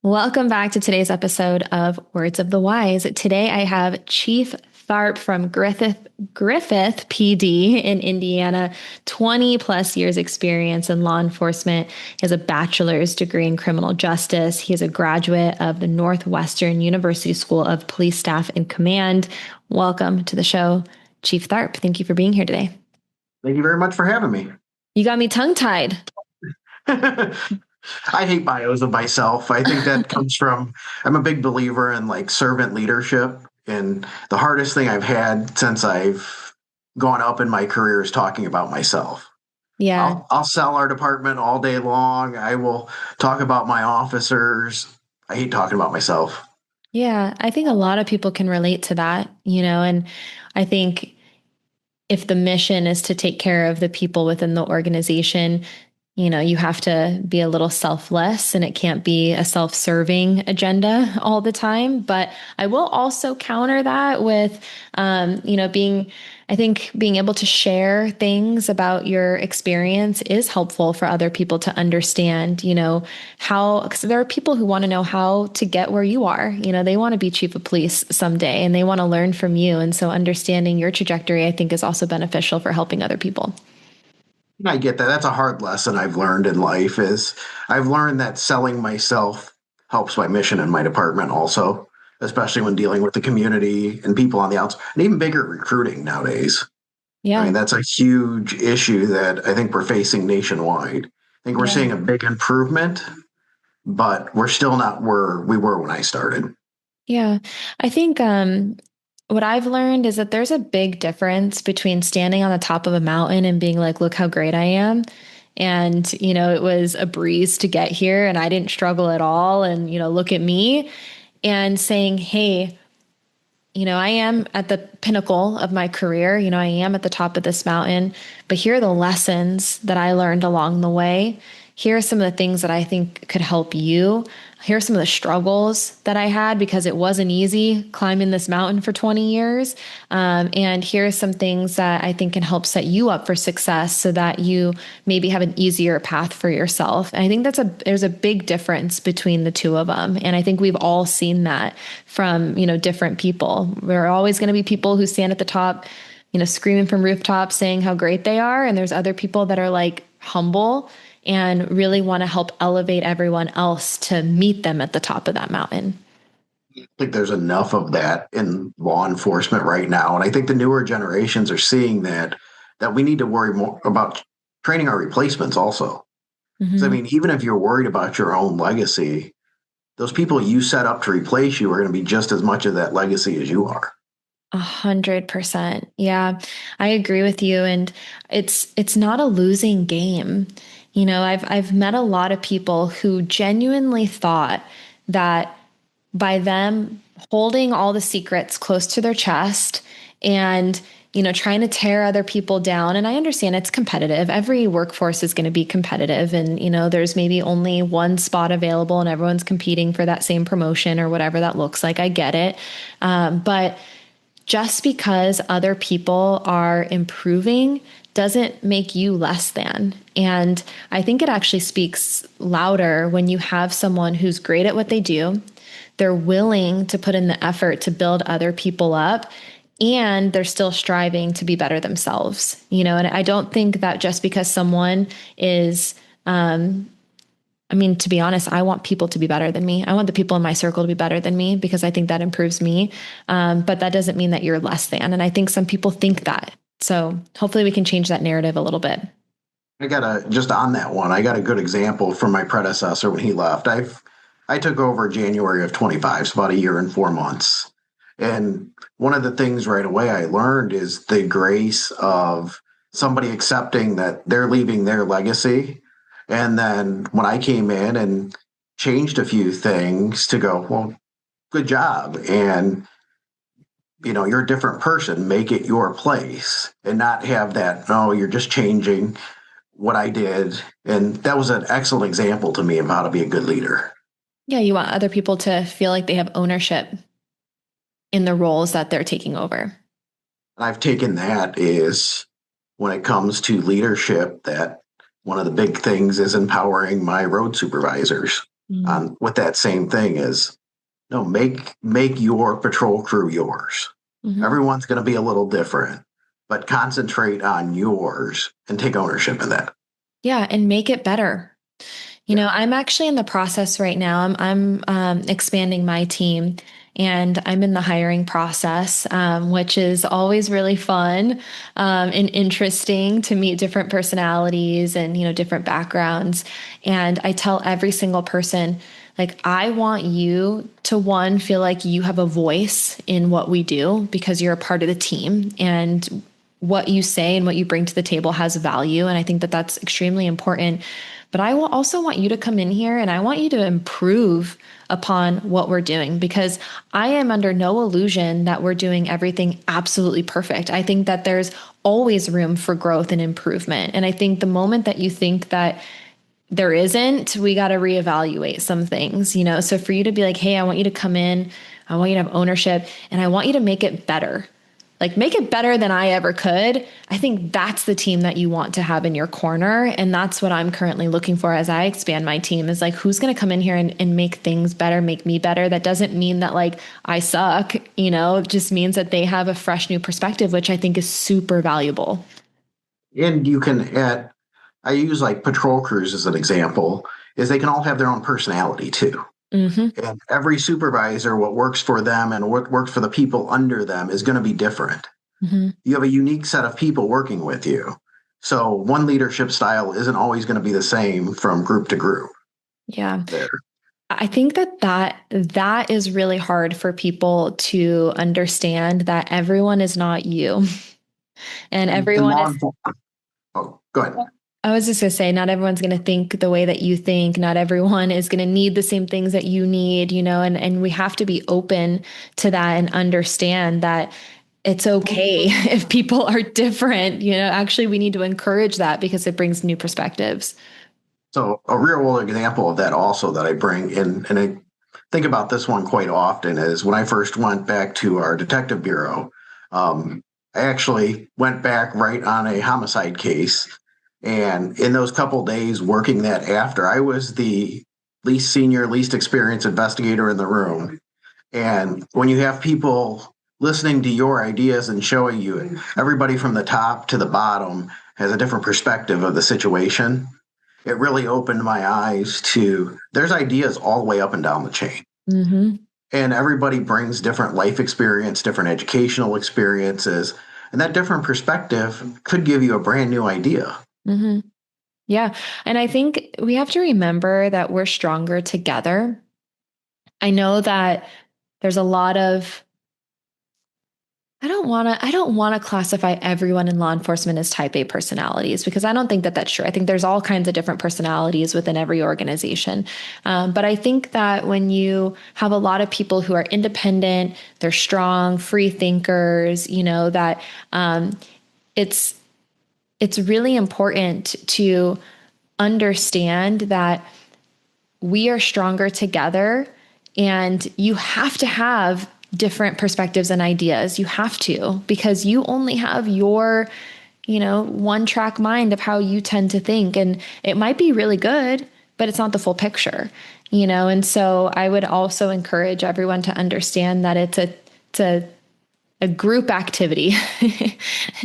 Welcome back to today's episode of Words of the Wise. Today I have Chief Tharp from Griffith PD in Indiana, 20 plus years experience in law enforcement. He has a bachelor's degree in criminal justice. He is a graduate of the Northwestern University School of Police Staff and Command. Welcome to the show, Chief Tharp. Thank you for being here today. Thank you very much for having me. You got me tongue-tied. I hate bios of myself. I think that comes from, I'm a big believer in like servant leadership. And the hardest thing I've had since I've gone up in my career is talking about myself. Yeah. I'll sell our department all day long. I will talk about my officers. I hate talking about myself. Yeah, I think a lot of people can relate to that, and I think if the mission is to take care of the people within the organization, you have to be a little selfless and it can't be a self-serving agenda all the time. But I will also counter that with, being able to share things about your experience is helpful for other people to understand, because there are people who want to know how to get where you are. They want to be chief of police someday and they want to learn from you. And so understanding your trajectory, I think, is also beneficial for helping other people. I get that. That's a hard lesson I've learned in life is I've learned that selling myself helps my mission in my department also, especially when dealing with the community and people on the outside, and even bigger recruiting nowadays. Yeah. I mean, that's a huge issue that I think we're facing nationwide. I think we're seeing a big improvement, but we're still not where we were when I started. Yeah. I think what I've learned is that there's a big difference between standing on the top of a mountain and being like, look how great I am. And, it was a breeze to get here and I didn't struggle at all. And, look at me, and saying, hey, I am at the pinnacle of my career. I am at the top of this mountain, but here are the lessons that I learned along the way. Here are some of the things that I think could help you. Here are some of the struggles that I had because it wasn't easy climbing this mountain for 20 years. And here are some things that I think can help set you up for success so that you maybe have an easier path for yourself. And I think there's a big difference between the two of them. And I think we've all seen that from, different people. There are always going to be people who stand at the top, screaming from rooftops saying how great they are. And there's other people that are like humble and really want to help elevate everyone else to meet them at the top of that mountain. I think there's enough of that in law enforcement right now. And I think the newer generations are seeing that we need to worry more about training our replacements also. Mm-hmm. I mean, even if you're worried about your own legacy, those people you set up to replace you are going to be just as much of that legacy as you are. 100%. Yeah, I agree with you. And it's not a losing game. I've met a lot of people who genuinely thought that by them holding all the secrets close to their chest and, trying to tear other people down. And I understand it's competitive. Every workforce is going to be competitive. And, there's maybe only one spot available and everyone's competing for that same promotion or whatever that looks like. I get it. But just because other people are improving doesn't make you less than. And I think it actually speaks louder when you have someone who's great at what they do. They're willing to put in the effort to build other people up, and they're still striving to be better themselves. And I don't think that just because someone is, to be honest, I want people to be better than me. I want the people in my circle to be better than me because I think that improves me. But that doesn't mean that you're less than. And I think some people think that. So hopefully we can change that narrative a little bit. Just on that one, I got a good example from my predecessor when he left. I took over January of 25, so about a year and 4 months. And one of the things right away I learned is the grace of somebody accepting that they're leaving their legacy. And then when I came in and changed a few things to go, well, good job. And you're a different person, make it your place and not have that, no, you're just changing what I did. And that was an excellent example to me of how to be a good leader. Yeah, you want other people to feel like they have ownership in the roles that they're taking over. And I've taken that is when it comes to leadership, that one of the big things is empowering my road supervisors. Mm-hmm. on with that same thing is no, make your patrol crew yours. Mm-hmm. Everyone's going to be a little different, but concentrate on yours and take ownership of that. Yeah, and make it better. Yeah. I'm actually in the process right now. I'm expanding my team, and I'm in the hiring process, which is always really fun and interesting to meet different personalities and different backgrounds. And I tell every single person, like, I want you to one feel like you have a voice in what we do because you're a part of the team, and what you say and what you bring to the table has value. And I think that that's extremely important. But I will also want you to come in here and I want you to improve upon what we're doing, because I am under no illusion that we're doing everything absolutely perfect. I think that there's always room for growth and improvement. And I think the moment that you think that there isn't, we got to reevaluate some things. So for you to be like, hey, I want you to come in, I want you to have ownership, and I want you to make it better. Like, make it better than I ever could. I think that's the team that you want to have in your corner. And that's what I'm currently looking for as I expand my team, is like, who's going to come in here and make things better, make me better. That doesn't mean that like I suck, it just means that they have a fresh new perspective, which I think is super valuable. And you can add, I use like patrol crews as an example, is they can all have their own personality too. Mm-hmm. And every supervisor, what works for them and what works for the people under them is going to be different. Mm-hmm. You have a unique set of people working with you. So one leadership style isn't always going to be the same from group to group Yeah. there. I think that is really hard for people to understand, that everyone is not you and And everyone law is. enforcement, oh, go ahead. I was just going to say, not everyone's going to think the way that you think. Not everyone is going to need the same things that you need, and we have to be open to that and understand that it's okay if people are different. Actually, we need to encourage that because it brings new perspectives. So a real world example of that also that I bring in, and I think about this one quite often, is when I first went back to our detective bureau. I actually went back right on a homicide case, and in those couple days working that after, I was the least senior, least experienced investigator in the room. And when you have people listening to your ideas and showing you, everybody from the top to the bottom has a different perspective of the situation, it really opened my eyes to there's ideas all the way up and down the chain. Mm-hmm. And everybody brings different life experience, different educational experiences. And that different perspective could give you a brand new idea. Mm-hmm. Yeah. And I think we have to remember that we're stronger together. I know that there's a lot of, I don't want to classify everyone in law enforcement as type A personalities, because I don't think that that's true. I think there's all kinds of different personalities within every organization. But I think that when you have a lot of people who are independent, they're strong, free thinkers, that it's it's really important to understand that we are stronger together, and you have to have different perspectives and ideas. You have to, because you only have your, one track mind of how you tend to think. And it might be really good, but it's not the full picture. And so I would also encourage everyone to understand that it's a group activity.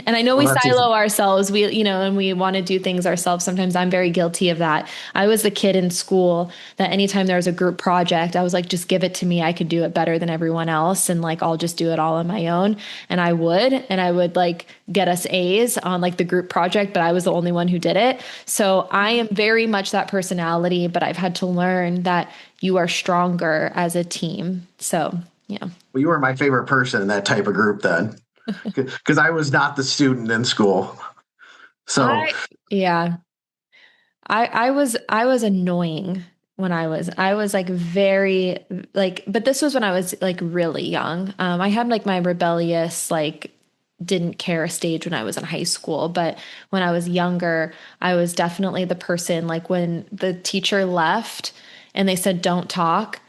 And I know we Well, that's silo ourselves, and we want to do things ourselves. Sometimes I'm very guilty of that. I was the kid in school that anytime there was a group project, I was like, just give it to me. I could do it better than everyone else. And like, I'll just do it all on my own. And I would like get us A's on like the group project, but I was the only one who did it. So I am very much that personality, but I've had to learn that you are stronger as a team. So, yeah. well, you were my favorite person in that type of group then, because I was not the student in school. So, Yeah. I was annoying when I was like very like, but this was when I was like really young. I had like my rebellious, like, didn't care stage when I was in high school, but when I was younger, I was definitely the person, like, when the teacher left and they said don't talk,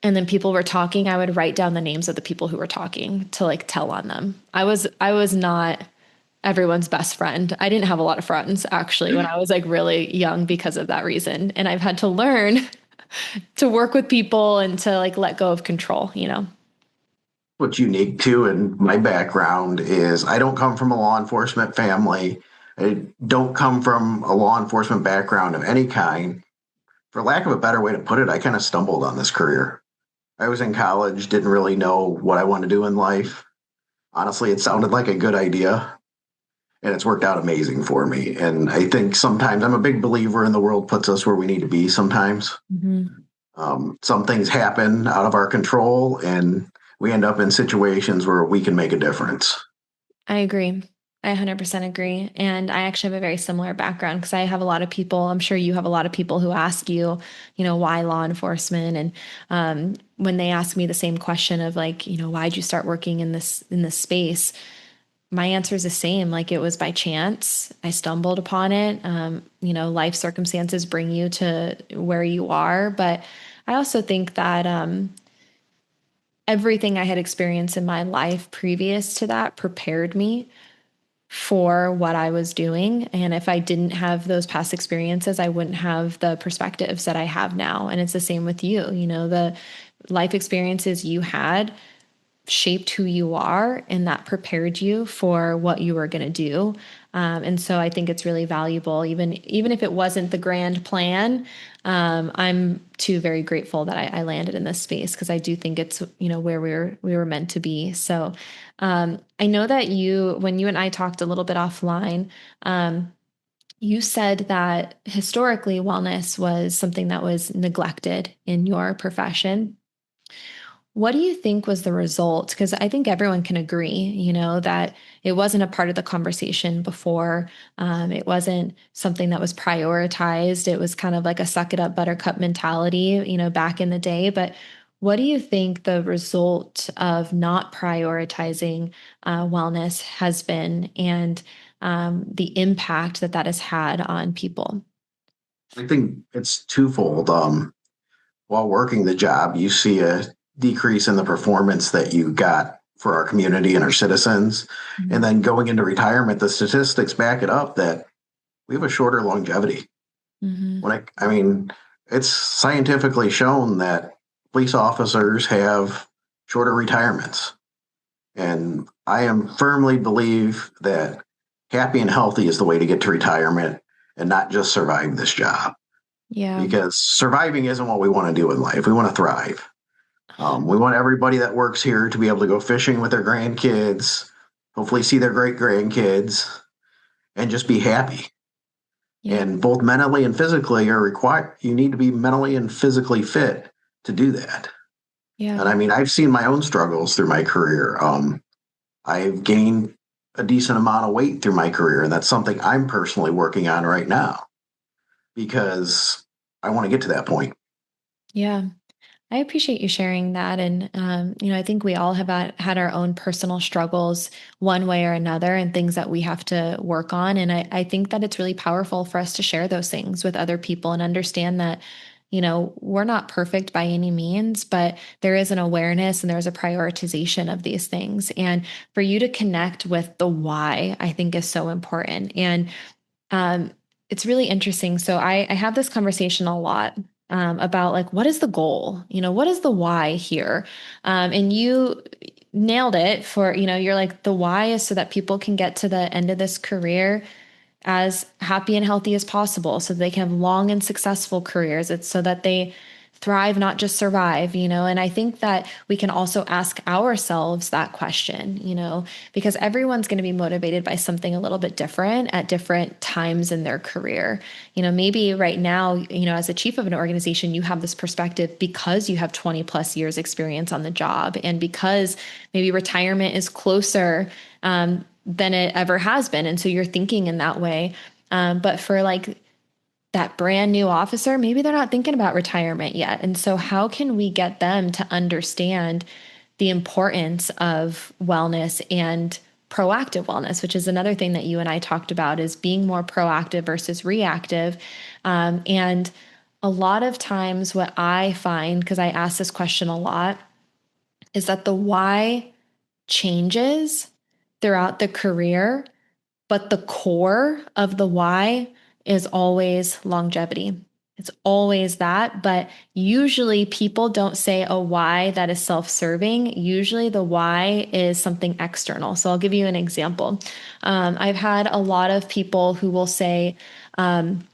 and then people were talking, I would write down the names of the people who were talking to like tell on them. I was not everyone's best friend. I didn't have a lot of friends actually when I was like really young because of that reason. And I've had to learn to work with people and to like let go of control, you know? What's unique too in my background is I don't come from a law enforcement family. I don't come from a law enforcement background of any kind. For lack of a better way to put it, I kind of stumbled on this career. I was in college, didn't really know what I want to do in life. Honestly, it sounded like a good idea, and it's worked out amazing for me. And I think sometimes I'm a big believer in the world puts us where we need to be sometimes. Mhm. Some things happen out of our control, and we end up in situations where we can make a difference. I agree. I 100% agree. And I actually have a very similar background because I have a lot of people, I'm sure you have a lot of people who ask you, why law enforcement? And when they ask me the same question of like, why'd you start working in this space? My answer is the same. Like it was by chance. I stumbled upon it. Life circumstances bring you to where you are. But I also think that everything I had experienced in my life previous to that prepared me for what I was doing. And if I didn't have those past experiences, I wouldn't have the perspectives that I have now. And it's the same with you. The life experiences you had shaped who you are, and that prepared you for what you were going to do. And so I think it's really valuable, even if it wasn't the grand plan. I'm too very grateful that I landed in this space because I do think it's where we were meant to be. So I know that when you and I talked a little bit offline, you said that historically wellness was something that was neglected in your profession. What do you think was the result? Because I think everyone can agree, that it wasn't a part of the conversation before. It wasn't something that was prioritized. It was kind of like a suck it up, buttercup mentality, back in the day. But what do you think the result of not prioritizing wellness has been, and the impact that that has had on people? I think it's twofold. While working the job, you see a decrease in the performance that you got for our community and our citizens. And then going into retirement, the statistics back it up that we have a shorter longevity. Mm-hmm. I mean, it's scientifically shown that police officers have shorter retirements. And I am firmly believe that happy and healthy is the way to get to retirement and not just survive this job, Yeah. because surviving isn't what we want to do in life. We want to thrive. We want everybody that works here to be able to go fishing with their grandkids, hopefully see their great grandkids, and just be happy. Yeah. And both mentally and physically are required. You need to be mentally and physically fit to do that. Yeah. And I mean, I've seen my own struggles through my career. I've gained a decent amount of weight through my career, and that's something I'm personally working on right now because I want to get to that point. Yeah. I appreciate you sharing that. And, I think we all have had our own personal struggles one way or another and things that we have to work on. And I think that it's really powerful for us to share those things with other people and understand that, we're not perfect by any means, but there is an awareness and there's a prioritization of these things. And for you to connect with the why, I think is so important. And um, it's really interesting. So I have this conversation a lot about like, what is the goal? What is the why here? And you nailed it for, you're like, the why is so that people can get to the end of this career as happy and healthy as possible so they can have long and successful careers. It's so that they thrive, not just survive, and I think that we can also ask ourselves that question, because everyone's going to be motivated by something a little bit different at different times in their career. Maybe right now, as a chief of an organization, you have this perspective because you have 20 plus years experience on the job, and because maybe retirement is closer than it ever has been. And so you're thinking in that way. But for like that brand new officer, maybe they're not thinking about retirement yet. And so, how can we get them to understand the importance of wellness and proactive wellness, which is another thing that you and I talked about, is being more proactive versus reactive. And a lot of times, what I find, because I ask this question a lot, is that the why changes throughout the career, but the core of the why is always longevity. It's always that, but usually people don't say a why that is self-serving. Usually the why is something external. So I'll give you an example. I've had a lot of people who will say, um,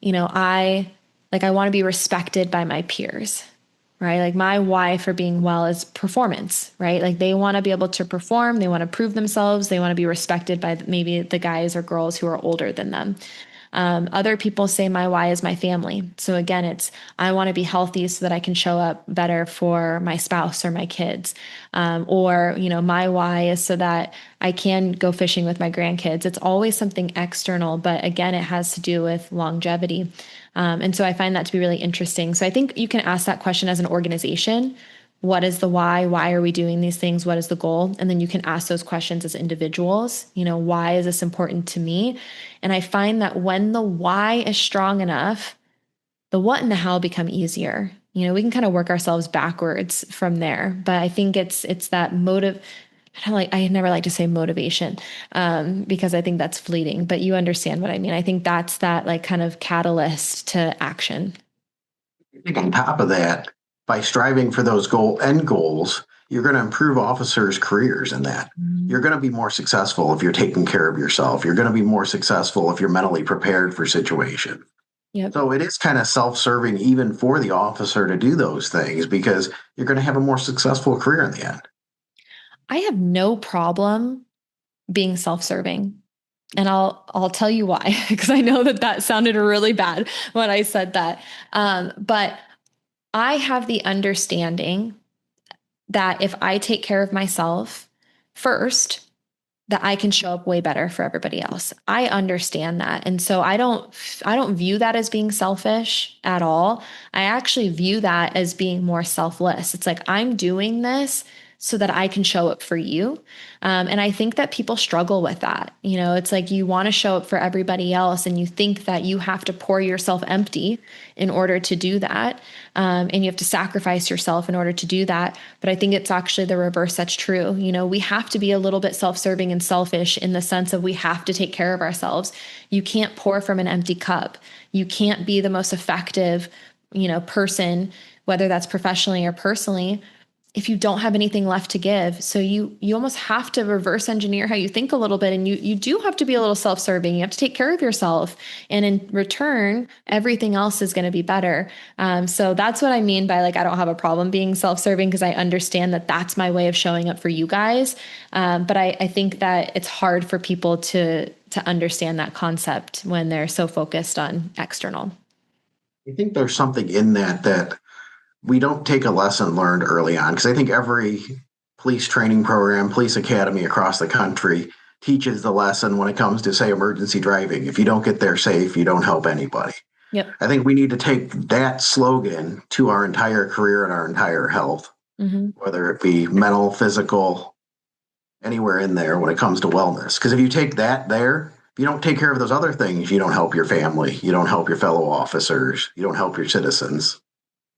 I want to be respected by my peers, right? Like my why for being well is performance, right? Like they want to be able to perform, they want to prove themselves, they want to be respected by maybe the guys or girls who are older than them. Other people say my why is my family. So again, it's I want to be healthy so that I can show up better for my spouse or my kids. My why is so that I can go fishing with my grandkids. It's always something external, but again, it has to do with longevity. And so I find that to be really interesting. So I think you can ask that question as an organization. What is the why? Why are we doing these things? What is the goal? And then you can ask those questions as individuals. Why is this important to me? And I find that when the why is strong enough, the what and the how become easier. We can kind of work ourselves backwards from there. But I think it's that motive. I never like to say motivation because I think that's fleeting, but you understand what I mean. I think that's that like kind of catalyst to action. I think on top of that, by striving for those end goals, you're going to improve officers' careers in that. You're going to be more successful if you're taking care of yourself. You're going to be more successful if you're mentally prepared for situation. Yep. So it is kind of self-serving even for the officer to do those things because you're going to have a more successful career in the end. I have no problem being self-serving. And I'll tell you why, because I know that sounded really bad when I said that. But I have the understanding that if I take care of myself first, that I can show up way better for everybody else. I understand that. And so I don't view that as being selfish at all. I actually view that as being more selfless. It's like I'm doing this so that I can show up for you. And I think that people struggle with that. It's like you want to show up for everybody else and you think that you have to pour yourself empty in order to do that. And you have to sacrifice yourself in order to do that. But I think it's actually the reverse that's true. We have to be a little bit self-serving and selfish in the sense of we have to take care of ourselves. You can't pour from an empty cup. You can't be the most effective, person, whether that's professionally or personally, if you don't have anything left to give. So you almost have to reverse engineer how you think a little bit. And you do have to be a little self-serving. You have to take care of yourself. And in return, everything else is going to be better. So that's what I mean by like, I don't have a problem being self-serving because I understand that that's my way of showing up for you guys. But I think that it's hard for people to understand that concept when they're so focused on external. I think there's something in that we don't take a lesson learned early on because I think every police training program, police academy across the country teaches the lesson when it comes to, say, emergency driving. If you don't get there safe, you don't help anybody. Yep. I think we need to take that slogan to our entire career and our entire health, whether it be mental, physical, anywhere in there when it comes to wellness. Because if you take that there, if you don't take care of those other things, you don't help your family, you don't help your fellow officers, you don't help your citizens.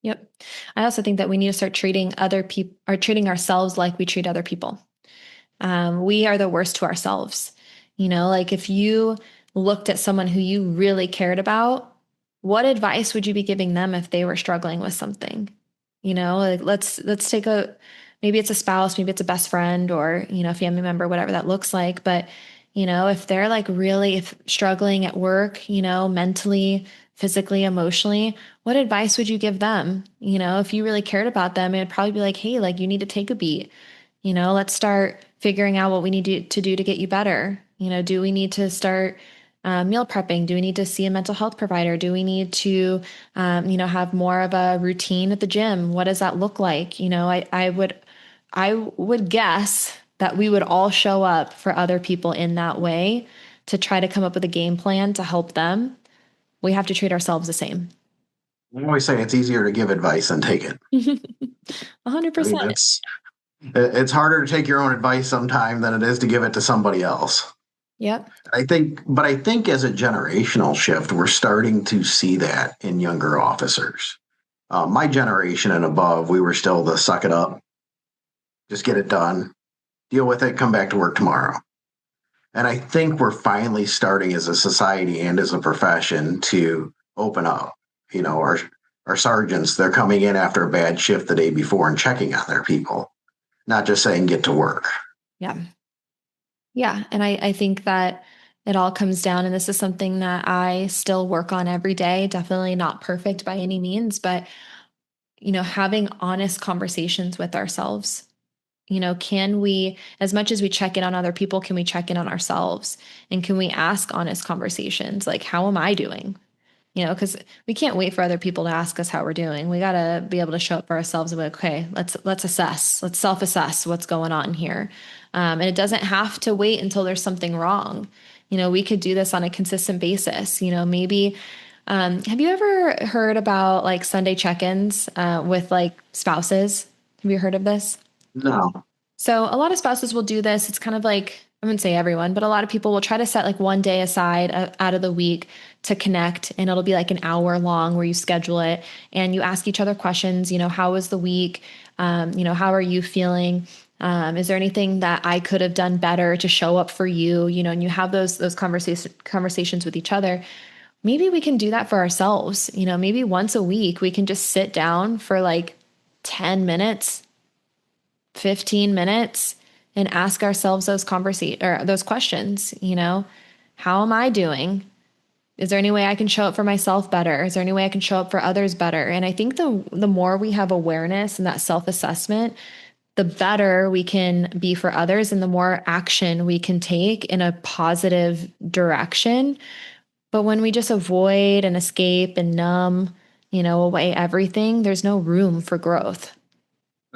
Yep. I also think that we need to start treating other people or treating ourselves like we treat other people. We are the worst to ourselves. Like if you looked at someone who you really cared about, what advice would you be giving them if they were struggling with something? Like let's take maybe it's a spouse, maybe it's a best friend or, family member, whatever that looks like. But, if they're like really struggling at work, mentally, physically, emotionally, what advice would you give them? If you really cared about them, it'd probably be like, hey, like you need to take a beat. Let's start figuring out what we need to do to get you better. Do we need to start meal prepping? Do we need to see a mental health provider? Do we need to, have more of a routine at the gym? What does that look like? I would guess that we would all show up for other people in that way to try to come up with a game plan to help them. We have to treat ourselves the same. I always say it's easier to give advice than take it. 100%. It's harder to take your own advice sometime than it is to give it to somebody else. Yep. I think as a generational shift, we're starting to see that in younger officers. My generation and above, we were still the suck it up, just get it done, deal with it, come back to work tomorrow. And I think we're finally starting as a society and as a profession to open up. our sergeants, they're coming in after a bad shift the day before and checking on their people, not just saying get to work. Yeah. Yeah. And I think that it all comes down, and this is something that I still work on every day. Definitely not perfect by any means, but, having honest conversations with ourselves. Can we, as much as we check in on other people, can we check in on ourselves? And can we ask honest conversations like, how am I doing? Because we can't wait for other people to ask us how we're doing. We got to be able to show up for ourselves and be like, okay, let's assess, let's self-assess what's going on here. And it doesn't have to wait until there's something wrong. We could do this on a consistent basis. Maybe, have you ever heard about like Sunday check-ins with like spouses? Have you heard of this? No. So a lot of spouses will do this. It's kind of like, I wouldn't say everyone, but a lot of people will try to set like one day aside out of the week to connect. And it'll be like an hour long where you schedule it and you ask each other questions. How was the week? How are you feeling? Is there anything that I could have done better to show up for you? And you have those conversations with each other. Maybe we can do that for ourselves. Maybe once a week we can just sit down for like 10 minutes, 15 minutes and ask ourselves those questions. How am I doing? Is there any way I can show up for myself better? Is there any way I can show up for others better? And I think the more we have awareness and that self-assessment, the better we can be for others and the more action we can take in a positive direction. But when we just avoid and escape and numb, away everything, there's no room for growth.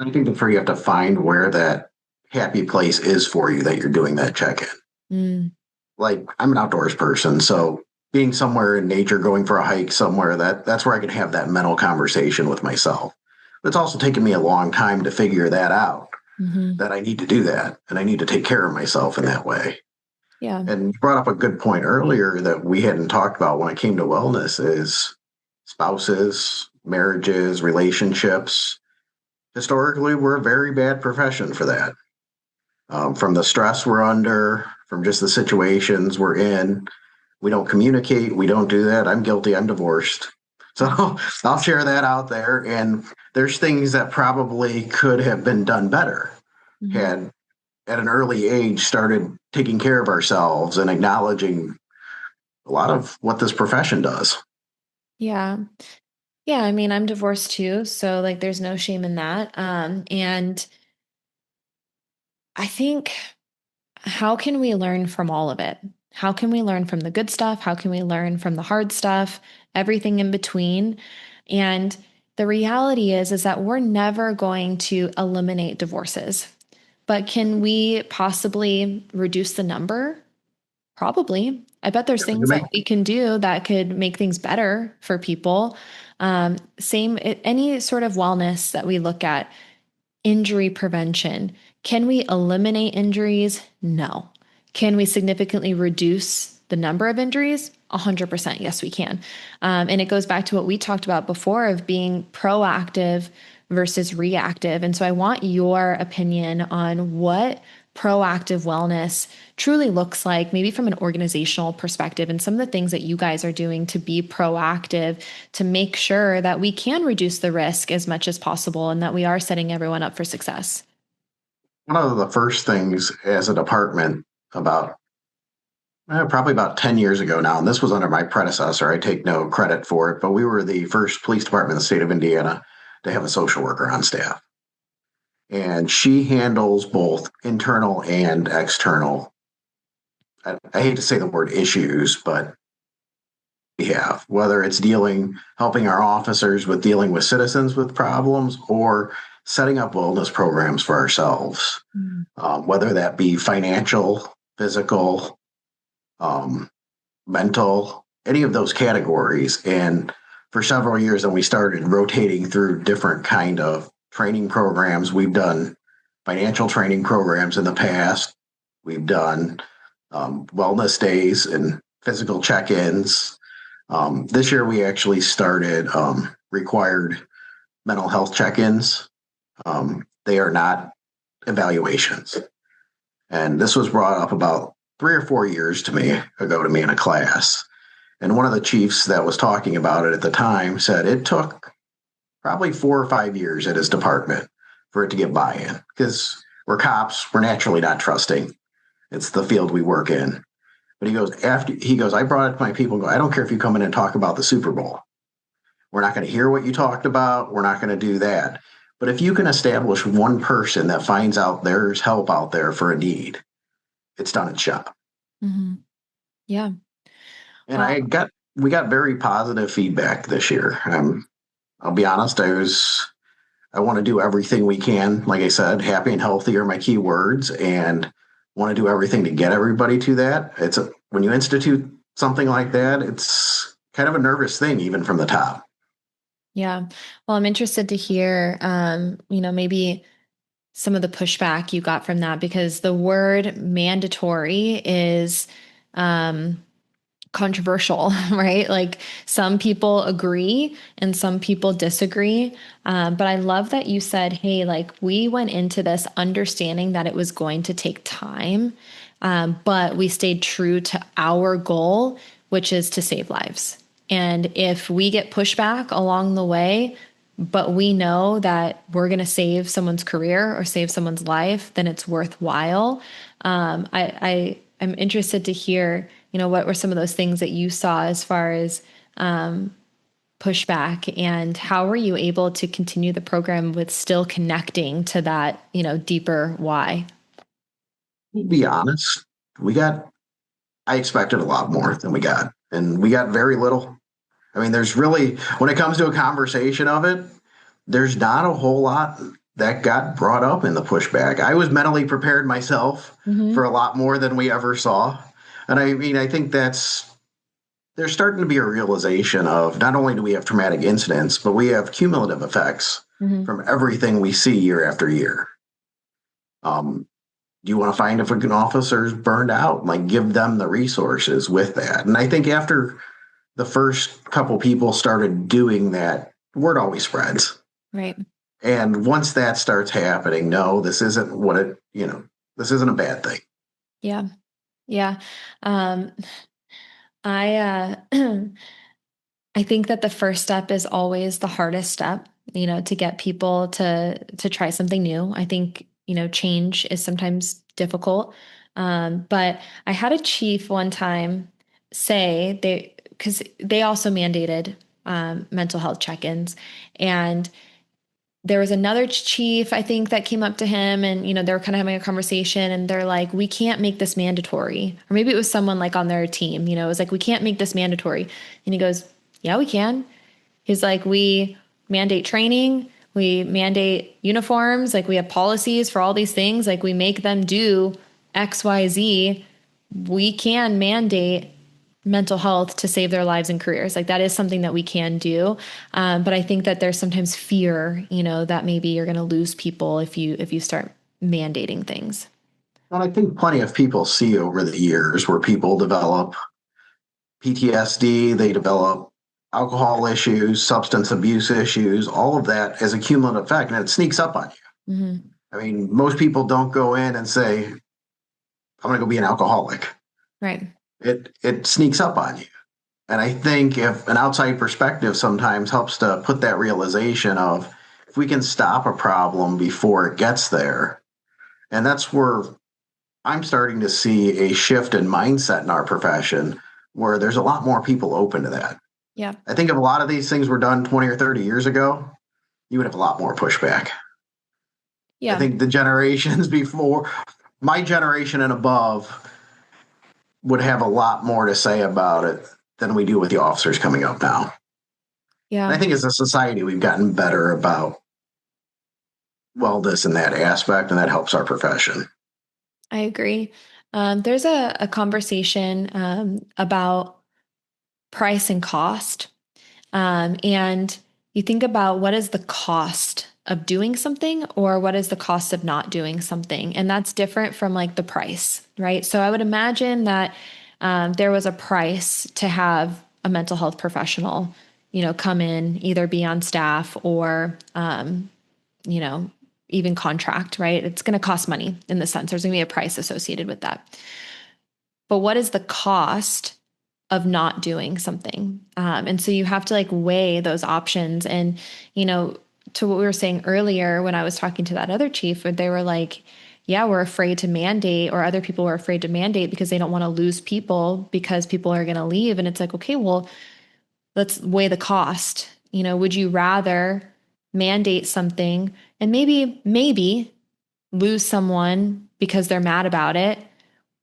I think before you have to find where that happy place is for you that you're doing that check-in. Mm. Like I'm an outdoors person, so being somewhere in nature, going for a hike somewhere, that's where I can have that mental conversation with myself. But it's also taken me a long time to figure that out, that I need to do that and I need to take care of myself in that way. Yeah. And you brought up a good point earlier that we hadn't talked about when it came to wellness is spouses, marriages, relationships. Historically, we're a very bad profession for that. From the stress we're under, from just the situations we're in, we don't communicate. We don't do that. I'm guilty. I'm divorced. So I'll share that out there. And there's things that probably could have been done better had at an early age started taking care of ourselves and acknowledging a lot of what this profession does. Yeah. Yeah. I mean, I'm divorced too. So like there's no shame in that. And I think, how can we learn from all of it? How can we learn from the good stuff? How can we learn from the hard stuff? Everything in between. And the reality is that we're never going to eliminate divorces. But can we possibly reduce the number? Probably. I bet there's things that we can do that could make things better for people. Any sort of wellness that we look at, injury prevention. Can we eliminate injuries? No. Can we significantly reduce the number of injuries? 100%. Yes, we can. And it goes back to what we talked about before of being proactive versus reactive. And so I want your opinion on what proactive wellness truly looks like, maybe from an organizational perspective, and some of the things that you guys are doing to be proactive to make sure that we can reduce the risk as much as possible and that we are setting everyone up for success. One of the first things as a department probably about 10 years ago now, and this was under my predecessor, I take no credit for it, but we were the first police department in the state of Indiana to have a social worker on staff. And she handles both internal and external. I hate to say the word issues, but we have, whether it's helping our officers with dealing with citizens with problems or setting up wellness programs for ourselves, whether that be financial, physical, mental, any of those categories. And for several years, then we started rotating through different kind of training programs. We've done financial training programs in the past. We've done wellness days and physical check-ins. This year, we actually started required mental health check-ins. They are not evaluations. And this was brought up about 3 or 4 years ago to me in a class. And one of the chiefs that was talking about it at the time said it took probably 4 or 5 years at his department for it to get buy-in because we're cops, we're naturally not trusting. It's the field we work in. But I brought it to my people and go, I don't care if you come in and talk about the Super Bowl. We're not going to hear what you talked about. We're not going to do that. But if you can establish one person that finds out there's help out there for a need, it's done its job. Mm-hmm. Yeah. And Well, we got very positive feedback this year. I'll be honest, I want to do everything we can. Like I said, happy and healthy are my key words, and want to do everything to get everybody to that. When you institute something like that, it's kind of a nervous thing, even from the top. yeah. Well, I'm interested to hear, maybe some of the pushback you got from that because the word mandatory is, um, controversial, right? Like some people agree and some people disagree. But I love that you said, hey, like we went into this understanding that it was going to take time, but we stayed true to our goal, which is to save lives. And if we get pushback along the way, but we know that we're going to save someone's career or save someone's life, then it's worthwhile. I'm interested to hear, what were some of those things that you saw as far as pushback, and how were you able to continue the program with still connecting to that, deeper why? To be honest, we got, I expected a lot more than we got, and we got very little. I mean, there's really, when it comes to a conversation of it, there's not a whole lot that got brought up in the pushback. I was mentally prepared myself Mm-hmm. for a lot more than we ever saw. And I mean, I think there's starting to be a realization of not only do we have traumatic incidents, but we have cumulative effects Mm-hmm. from everything we see year after year. Do you want to find if an officer's burned out? Like, give them the resources with that. And I think after the first couple people started doing that, word always spreads. Right. And once that starts happening, no, this isn't a bad thing. Yeah. Yeah. Um, I I think that the first step is always the hardest step, to get people to try something new. I think, change is sometimes difficult. But I had a chief one time say because they also mandated mental health check-ins, and there was another chief, I think, that came up to him and, they were kind of having a conversation and they're like, we can't make this mandatory. Or maybe it was someone like on their team, it was like, we can't make this mandatory. And he goes, yeah, we can. He's like, we mandate training, we mandate uniforms, like we have policies for all these things, like we make them do XYZ. We can mandate mental health to save their lives and careers. Like that is something that we can do. But I think that there's sometimes fear, that maybe you're going to lose people if you start mandating things. And I think plenty of people see over the years where people develop PTSD, they develop alcohol issues, substance abuse issues, all of that as a cumulative effect, and it sneaks up on you. Mm-hmm. I mean, most people don't go in and say, I'm going to go be an alcoholic. Right. It sneaks up on you. And I think if an outside perspective sometimes helps to put that realization of if we can stop a problem before it gets there, and that's where I'm starting to see a shift in mindset in our profession where there's a lot more people open to that. Yeah. I think if a lot of these things were done 20 or 30 years ago, you would have a lot more pushback. I Yeah. think the generations before, my generation and above, would have a lot more to say about it than we do with the officers coming up now. And I Yeah. think as a society, we've gotten better about wellness in that aspect, and that helps our profession. I agree. There's a conversation about price and cost. And you think about what is the cost of doing something or what is the cost of not doing something. And that's different from like the price, right? So I would imagine that there was a price to have a mental health professional, come in, either be on staff or, you know, even contract, right? It's going to cost money in the sense there's going to be a price associated with that. But what is the cost of not doing something. And so you have to like weigh those options. And, you know, to what we were saying earlier, when I was talking to that other chief, where they were like, yeah, we're afraid to mandate, or other people were afraid to mandate because they don't want to lose people because people are going to leave. And it's like, okay, well, let's weigh the cost. You know, would you rather mandate something and maybe lose someone because they're mad about it?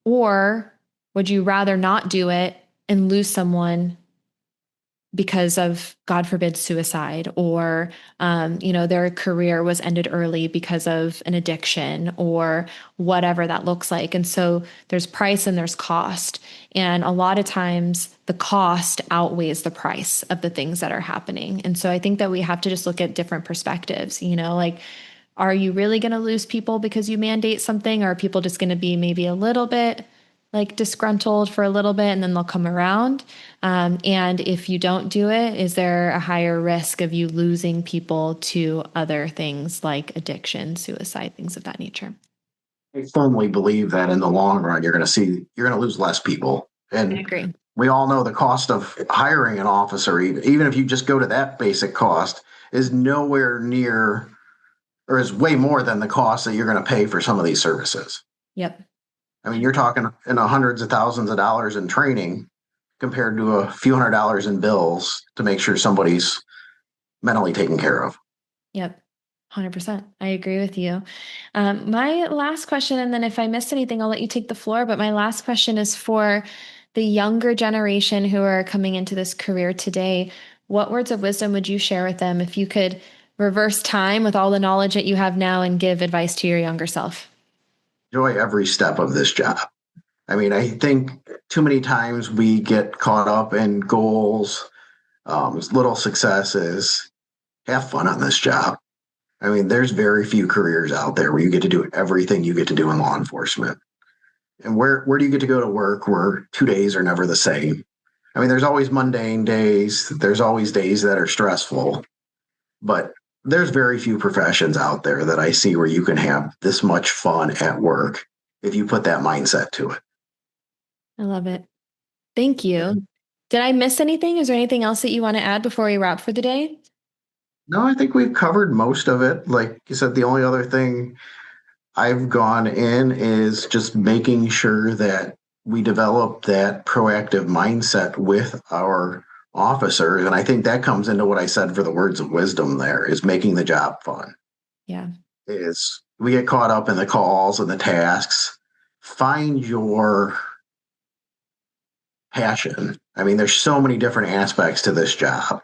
Or would you rather not do it and lose someone because of, God forbid, suicide, or, you know, their career was ended early because of an addiction or whatever that looks like? And so there's price and there's cost. And a lot of times the cost outweighs the price of the things that are happening. And so I think that we have to just look at different perspectives, you know, like, are you really going to lose people because you mandate something? Or are people just going to be maybe a little bit like disgruntled for a little bit and then they'll come around? And if you don't do it, is there a higher risk of you losing people to other things like addiction, suicide, things of that nature? I firmly believe that in the long run, you're going to lose less people. I And agree. we all know the cost of hiring an officer, even if you just go to that basic cost, is nowhere near or is way more than the cost that you're going to pay for some of these services. Yep. I mean, you're talking in hundreds of thousands of dollars in training compared to a few $100s in bills to make sure somebody's mentally taken care of. Yep. 100%. I agree with you. My last question, and then if I missed anything, I'll let you take the floor. But my last question is for the younger generation who are coming into this career today. What words of wisdom would you share with them if you could reverse time with all the knowledge that you have now and give advice to your younger self? Enjoy every step of this job. I mean, I think too many times we get caught up in goals, little successes. Have fun on this job. I mean, there's very few careers out there where you get to do everything you get to do in law enforcement. And where do you get to go to work where 2 days are never the same? I mean, there's always mundane days. There's always days that are stressful, but there's very few professions out there that I see where you can have this much fun at work if you put that mindset to it. I love it. Thank you. Did I miss anything? Is there anything else that you want to add before we wrap for the day? No, I think we've covered most of it. Like you said, the only other thing I've gone in is just making sure that we develop that proactive mindset with our officers. And I think that comes into what I said for the words of wisdom there is making the job fun. Yeah. Is we get caught up in the calls and the tasks. Find your passion. I mean, there's so many different aspects to this job.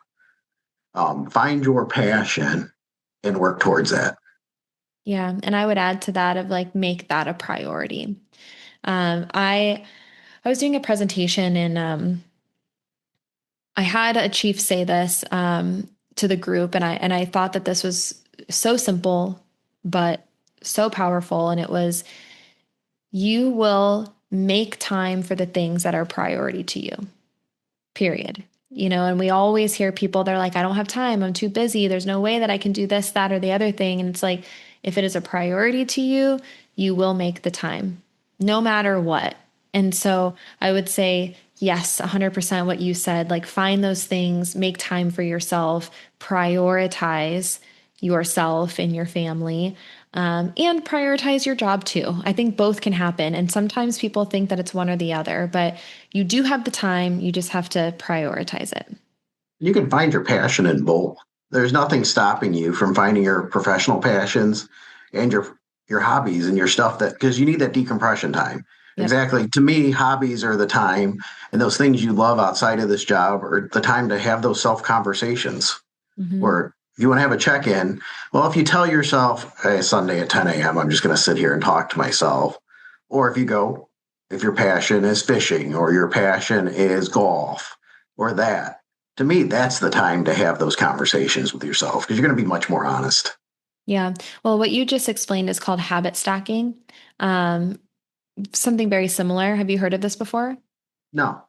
Find your passion and work towards that. Yeah. And I would add to that of like, make that a priority. I was doing a presentation and I had a chief say this to the group, and I thought that this was so simple but so powerful. And it was, you will make time for the things that are priority to you. Period. You know, and we always hear people, they're like, I don't have time. I'm too busy. There's no way that I can do this, that, or the other thing. And it's like, if it is a priority to you, you will make the time no matter what. And so I would say, yes, 100% what you said, like find those things, make time for yourself, prioritize yourself and your family, and prioritize your job too. I think both can happen. And sometimes people think that it's one or the other, but you do have the time. You just have to prioritize it. You can find your passion in both. There's nothing stopping you from finding your professional passions and your hobbies and your stuff that because you need that decompression time. Yep. Exactly. To me, hobbies are the time and those things you love outside of this job are the time to have those self conversations Mm-hmm. where if you want to have a check in, well, if you tell yourself, hey, Sunday at 10 a.m., I'm just going to sit here and talk to myself. Or if you go, if your passion is fishing or your passion is golf or that, to me, that's the time to have those conversations with yourself because you're going to be much more honest. Yeah. Well, what you just explained is called habit stacking. Um, Something very similar. Have you heard of this before? No,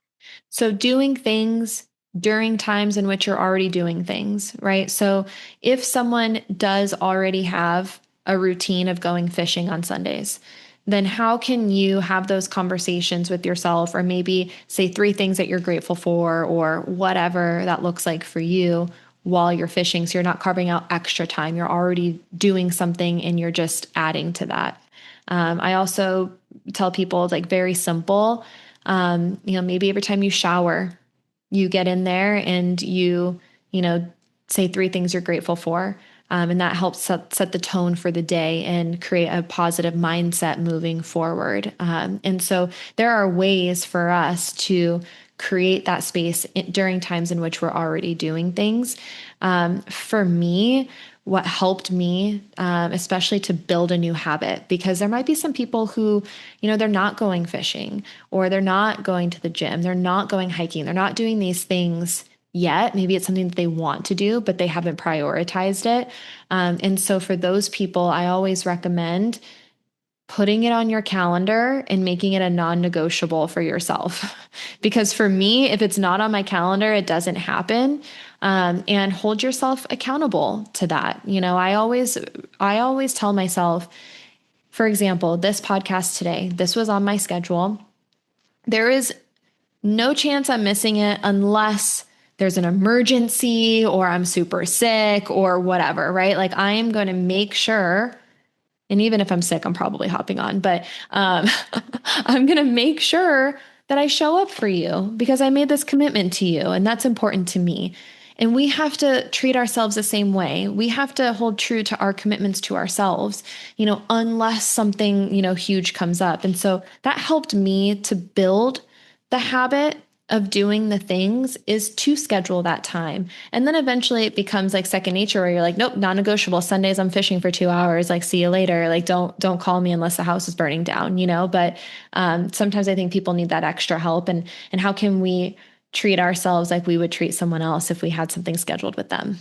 So doing things during times in which you're already doing things, right? So if someone does already have a routine of going fishing on Sundays, then how can you have those conversations with yourself, or maybe say 3 things that you're grateful for, or whatever that looks like for you while you're fishing? So you're not carving out extra time. You're already doing something and you're just adding to that. I also tell people, like, very simple, maybe every time you shower, you get in there and you know, say 3 things you're grateful for. And that helps set the tone for the day and create a positive mindset moving forward. And so there are ways for us to create that space during times in which we're already doing things. For me, what helped me, especially to build a new habit, because there might be some people who, they're not going fishing, or they're not going to the gym, they're not going hiking, they're not doing these things yet. Maybe it's something that they want to do, but they haven't prioritized it. And so for those people, I always recommend putting it on your calendar and making it a non-negotiable for yourself. Because for me, if it's not on my calendar, it doesn't happen. And hold yourself accountable to that. I always tell myself, for example, this podcast today, this was on my schedule. There is no chance I'm missing it unless there's an emergency or I'm super sick or whatever, right? Like, I am going to make sure, and even if I'm sick, I'm probably hopping on, but I'm going to make sure that I show up for you because I made this commitment to you, and that's important to me. And we have to treat ourselves the same way. We have to hold true to our commitments to ourselves, unless something, huge comes up. And so that helped me to build the habit of doing the things, is to schedule that time. And then eventually it becomes like second nature, where you're like, nope, non-negotiable. Sundays I'm fishing for 2 hours. Like, see you later. Like, don't call me unless the house is burning down, But sometimes I think people need that extra help. And how can we treat ourselves like we would treat someone else if we had something scheduled with them?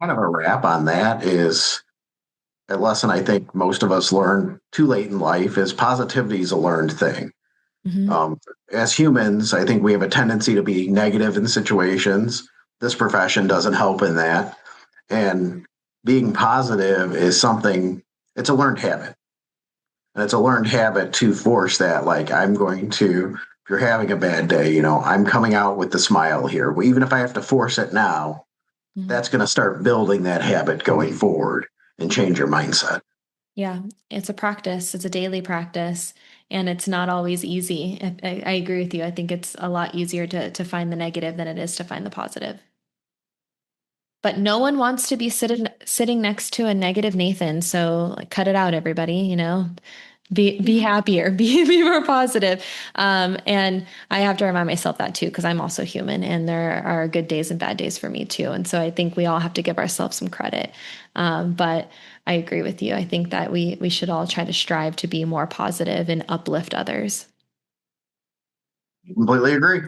Kind of a wrap on that is a lesson I think most of us learn too late in life is positivity is a learned thing. Mm-hmm. Um, as humans, I think we have a tendency to be negative in situations. This profession doesn't help in that. And being positive is something, it's a learned habit. And it's a learned habit to force that. Like, if you're having a bad day, I'm coming out with the smile here. Well, even if I have to force it now, Mm-hmm. that's going to start building that habit going forward and change your mindset. Yeah, it's a practice. It's a daily practice, and it's not always easy. I agree with you. I think it's a lot easier to find the negative than it is to find the positive. But no one wants to be sitting next to a negative Nathan. So, like, cut it out, everybody. Be happier, be more positive. And I have to remind myself that too, because I'm also human, and there are good days and bad days for me too. And so I think we all have to give ourselves some credit. But I agree with you. I think that we should all try to strive to be more positive and uplift others. Completely agree.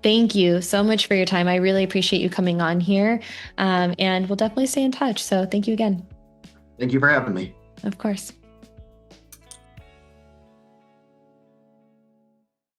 Thank you so much for your time. I really appreciate you coming on here. And we'll definitely stay in touch. So thank you again. Thank you for having me. Of course.